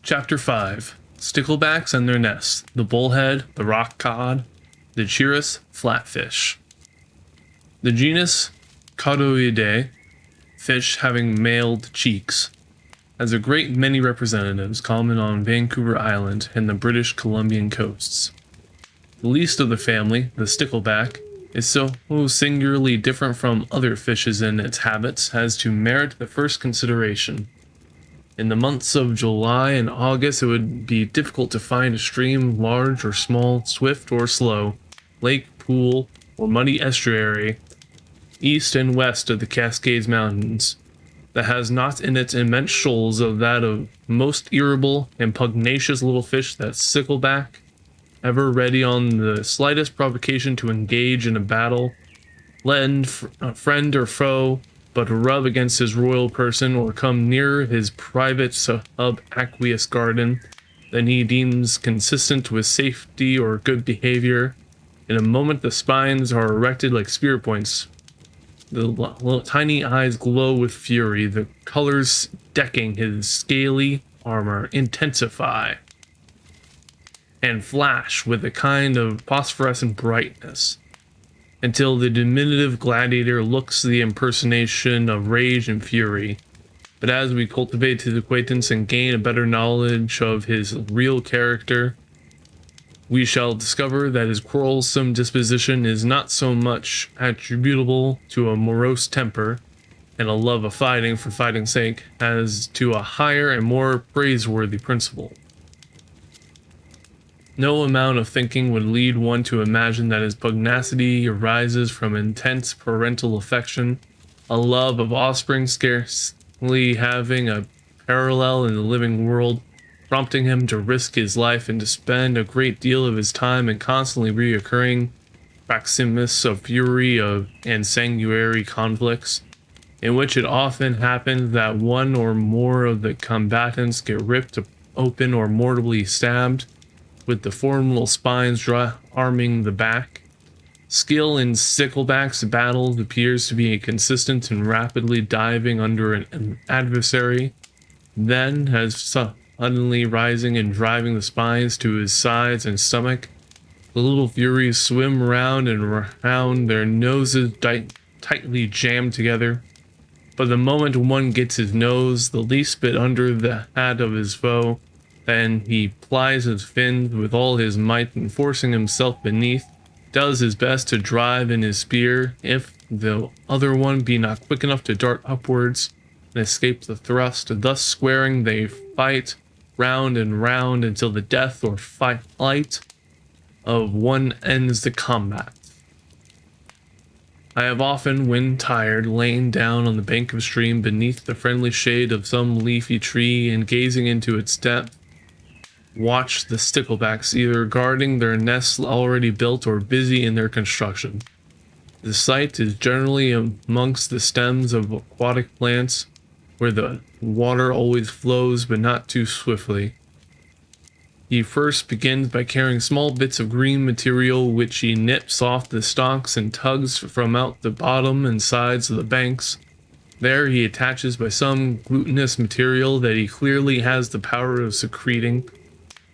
Chapter 5 Sticklebacks and Their Nests, the Bullhead, the Rock Cod, the Chirus Flatfish. The genus Codoidae, fish having mailed cheeks, has a great many representatives common on Vancouver Island and the British Columbian coasts. The least of the family, the stickleback, is so singularly different from other fishes in its habits as to merit the first consideration. In the months of July and August, it would be difficult to find a stream, large or small, swift or slow, lake, pool, or muddy estuary, east and west of the Cascades Mountains, that has not in its immense shoals of that of most irritable and pugnacious little fish that stickleback, ever ready on the slightest provocation to engage in a battle, lend a friend or foe, but rub against his royal person or come near his private subaqueous garden than he deems consistent with safety or good behavior. In a moment the spines are erected like spear points. The little tiny eyes glow with fury, the colors decking his scaly armor intensify and flash with a kind of phosphorescent brightness, until the diminutive gladiator looks the impersonation of rage and fury. But as we cultivate his acquaintance and gain a better knowledge of his real character, we shall discover that his quarrelsome disposition is not so much attributable to a morose temper and a love of fighting for fighting's sake as to a higher and more praiseworthy principle. No amount of thinking would lead one to imagine that his pugnacity arises from intense parental affection, a love of offspring scarcely having a parallel in the living world, prompting him to risk his life and to spend a great deal of his time in constantly reoccurring praximus of fury and sanguinary conflicts, in which it often happens that one or more of the combatants get ripped open or mortally stabbed, with the formidable spines arming the back. Skill in stickleback's battles appears to be consistent in rapidly diving under an adversary, then, as suddenly rising and driving the spines to his sides and stomach, the little furies swim round and round, their noses tightly jammed together. But the moment one gets his nose the least bit under the hat of his foe, then he plies his fins with all his might and forcing himself beneath, does his best to drive in his spear, if the other one be not quick enough to dart upwards and escape the thrust. Thus squaring they fight round and round until the death or flight of one ends the combat. I have often, when tired, lain down on the bank of a stream beneath the friendly shade of some leafy tree and gazing into its depth, watched the sticklebacks either guarding their nests already built or busy in their construction. The sight is generally amongst the stems of aquatic plants, where the water always flows but not too swiftly. He first begins by carrying small bits of green material which he nips off the stalks and tugs from out the bottom and sides of the banks. There he attaches by some glutinous material that he clearly has the power of secreting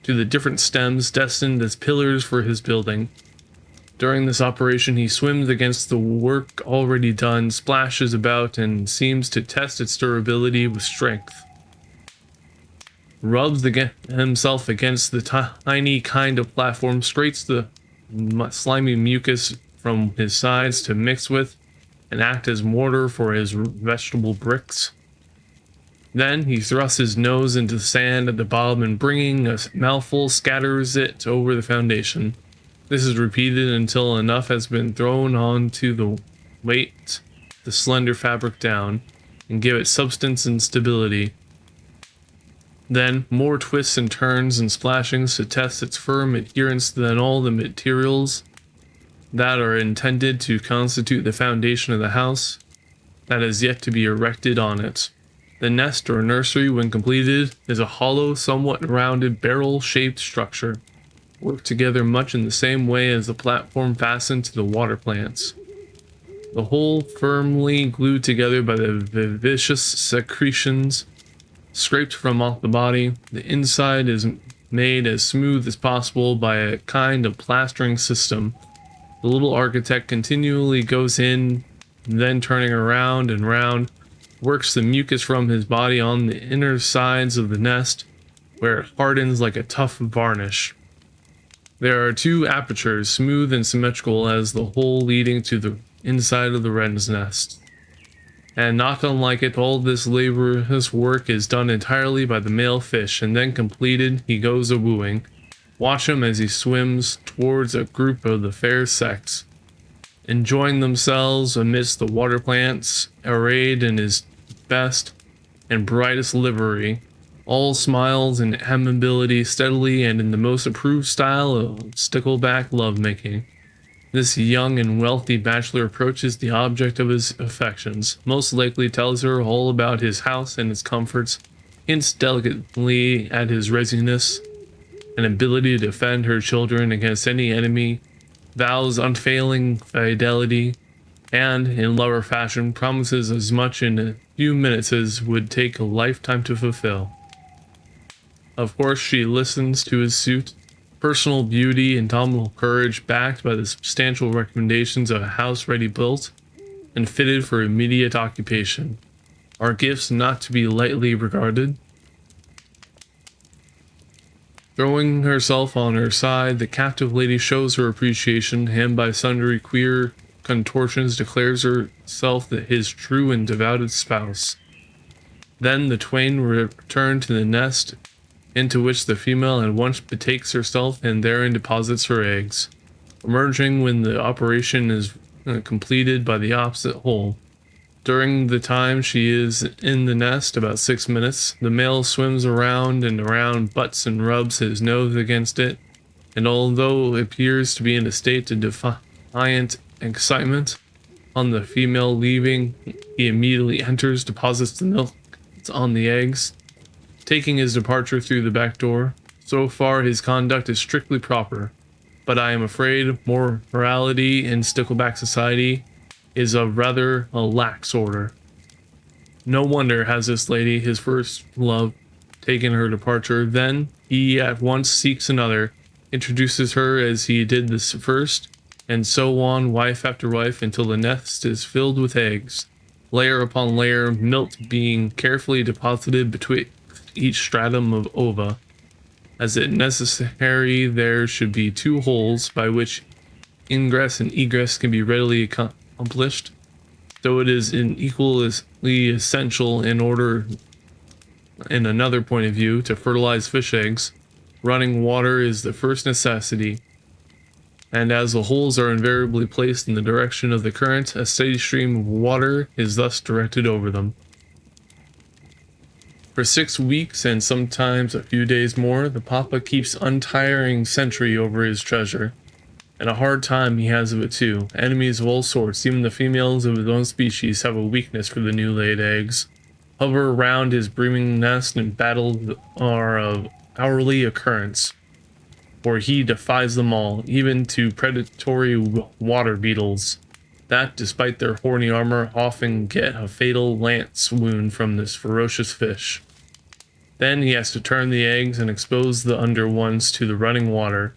to the different stems destined as pillars for his building. During this operation he swims against the work already done, splashes about, and seems to test its durability with strength. Rubs himself against the tiny kind of platform, scrapes the slimy mucus from his sides to mix with and act as mortar for his vegetable bricks. Then he thrusts his nose into the sand at the bottom and bringing a mouthful scatters it over the foundation. This is repeated until enough has been thrown on to weight the slender fabric down and give it substance and stability. Then more twists and turns and splashings to test its firm adherence than all the materials that are intended to constitute the foundation of the house that is yet to be erected on it. The nest or nursery, when completed, is a hollow, somewhat rounded, barrel-shaped structure, worked together much in the same way as the platform fastened to the water plants. The whole firmly glued together by the vivacious secretions scraped from off the body. The inside is made as smooth as possible by a kind of plastering system. The little architect continually goes in, then turning around and round, works the mucus from his body on the inner sides of the nest, where it hardens like a tough varnish. There are two apertures, smooth and symmetrical as the hole leading to the inside of the wren's nest. And not unlike it, all this laborious work is done entirely by the male fish, and then completed, he goes a-wooing. Watch him as he swims towards a group of the fair sex, enjoying themselves amidst the water plants, arrayed in his best and brightest livery, all smiles and amiability, steadily and in the most approved style of stickleback lovemaking. This young and wealthy bachelor approaches the object of his affections, most likely tells her all about his house and its comforts, hints delicately at his readiness and ability to defend her children against any enemy, vows unfailing fidelity, and, in lover fashion, promises as much in a few minutes as would take a lifetime to fulfill. Of course, she listens to his suit. Personal beauty, indomitable courage, backed by the substantial recommendations of a house ready built and fitted for immediate occupation, are gifts not to be lightly regarded. Throwing herself on her side, the captive lady shows her appreciation, and by sundry queer contortions declares herself his true and devoted spouse. Then the twain return to the nest, into which the female at once betakes herself and therein deposits her eggs, emerging when the operation is completed by the opposite hole. During the time she is in the nest, about 6 minutes, the male swims around and around, butts and rubs his nose against it, and although it appears to be in a state of defiant excitement, on the female leaving, he immediately enters, deposits the milk on the eggs, taking his departure through the back door. So far his conduct is strictly proper, but I am afraid morality in stickleback society is of rather a lax order. No wonder has this lady, his first love, taken her departure. Then he at once seeks another, introduces her as he did this first, and so on, wife after wife, until the nest is filled with eggs, layer upon layer, milk being carefully deposited between each stratum of ova, as it necessary there should be 2 holes by which ingress and egress can be readily accomplished, though it is equally essential in order, in another point of view, to fertilize fish eggs. Running water is the first necessity, and as the holes are invariably placed in the direction of the current, a steady stream of water is thus directed over them. For 6 weeks and sometimes a few days more, the papa keeps untiring sentry over his treasure, and a hard time he has of it too. Enemies of all sorts, even the females of his own species, have a weakness for the new laid eggs, hover around his brimming nest, and battles are of hourly occurrence, for he defies them all, even to predatory water beetles, that, despite their horny armor, often get a fatal lance wound from this ferocious fish. Then he has to turn the eggs and expose the under ones to the running water,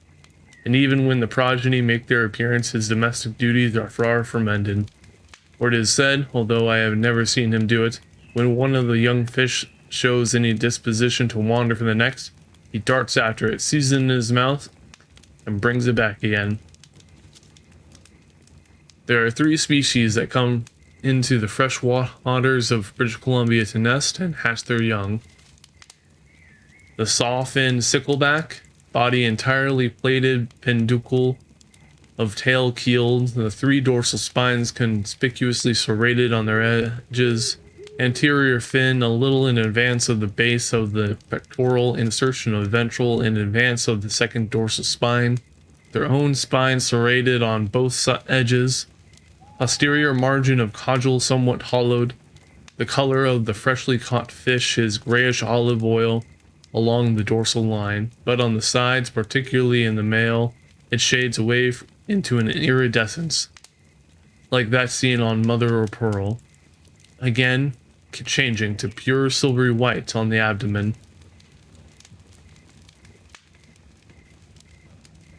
and even when the progeny make their appearance, his domestic duties are far from ended. For it is said, although I have never seen him do it, when one of the young fish shows any disposition to wander from the next, he darts after it, seizes it in his mouth, and brings it back again. There are 3 species that come into the fresh waters of British Columbia to nest and hatch their young. The saw-fin sickleback, body entirely plated, peduncle of tail keeled, the 3 dorsal spines conspicuously serrated on their edges, anterior fin a little in advance of the base of the pectoral, insertion of ventral in advance of the second dorsal spine, their own spine serrated on both edges, posterior margin of caudal somewhat hollowed. The color of the freshly caught fish is grayish olive oil along the dorsal line, but on the sides, particularly in the male, it shades away into an iridescence, like that seen on mother of pearl. Again, changing to pure silvery white on the abdomen